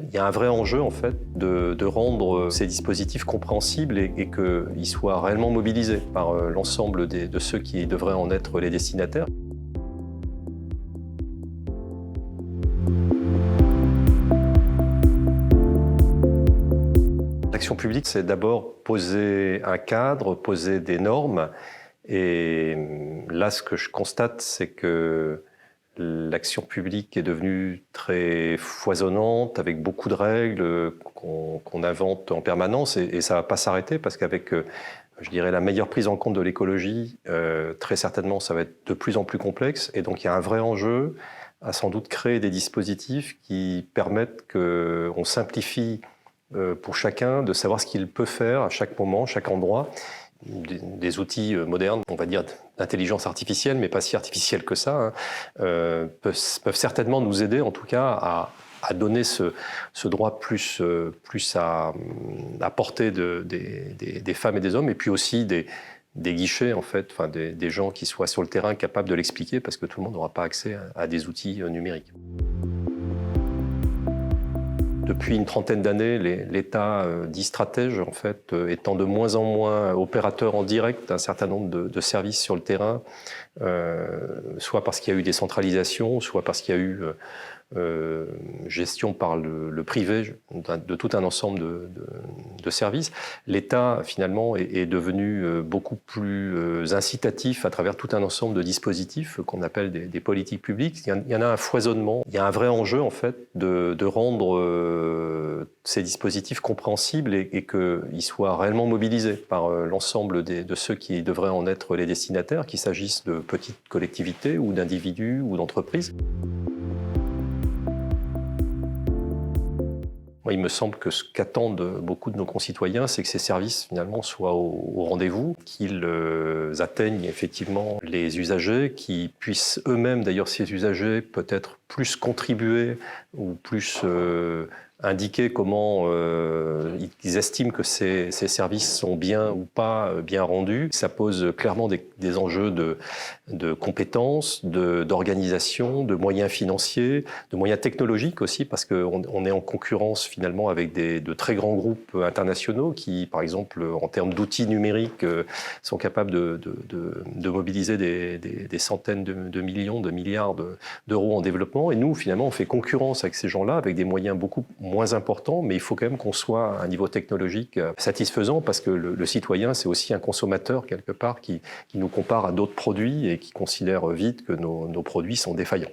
Il y a un vrai enjeu en fait de rendre ces dispositifs compréhensibles et qu'ils soient réellement mobilisés par l'ensemble de ceux qui devraient en être les destinataires. L'action publique, c'est d'abord poser un cadre, poser des normes. Et là, ce que je constate, c'est que l'action publique est devenue très foisonnante, avec beaucoup de règles qu'on invente en permanence. Et ça ne va pas s'arrêter parce qu'avec, je dirais, la meilleure prise en compte de l'écologie, très certainement, ça va être de plus en plus complexe. Et donc, il y a un vrai enjeu à sans doute créer des dispositifs qui permettent qu'on simplifie pour chacun de savoir ce qu'il peut faire à chaque moment, chaque endroit. Des outils modernes, on va dire d'intelligence artificielle, mais pas si artificielle que ça, peuvent certainement nous aider, en tout cas, à donner ce droit plus à portée des femmes et des hommes, et puis aussi des guichets, en fait, enfin, des gens qui soient sur le terrain capables de l'expliquer, parce que tout le monde n'aura pas accès à des outils numériques. Depuis une trentaine d'années, l'État dit stratège, en fait, étant de moins en moins opérateur en direct d'un certain nombre de services sur le terrain, soit parce qu'il y a eu des centralisations, soit parce qu'il y a eu gestion par le privé de tout un ensemble de services. L'État, finalement, est devenu beaucoup plus incitatif à travers tout un ensemble de dispositifs qu'on appelle des politiques publiques. Il y en a un foisonnement. Il y a un vrai enjeu, en fait, de rendre ces dispositifs compréhensibles et qu'ils soient réellement mobilisés par l'ensemble de ceux qui devraient en être les destinataires, qu'il s'agisse de petites collectivités ou d'individus ou d'entreprises. Moi, il me semble que ce qu'attendent beaucoup de nos concitoyens, c'est que ces services, finalement, soient au rendez-vous, qu'ils atteignent effectivement les usagers, qu'ils puissent eux-mêmes, d'ailleurs, ces usagers, peut-être plus contribuer ou plus indiquer comment ils estiment que ces services sont bien ou pas bien rendus. Ça pose clairement des enjeux de compétences, d'organisation, de moyens financiers, de moyens technologiques aussi, parce qu'on est en concurrence finalement avec de très grands groupes internationaux qui, par exemple, en termes d'outils numériques, sont capables de mobiliser des centaines de millions, de milliards d'euros en développement. Et nous, finalement, on fait concurrence avec ces gens-là, avec des moyens beaucoup moins importants, mais il faut quand même qu'on soit à un niveau technologique satisfaisant, parce que le citoyen, c'est aussi un consommateur, quelque part, qui nous compare à d'autres produits et qui considère vite que nos produits sont défaillants.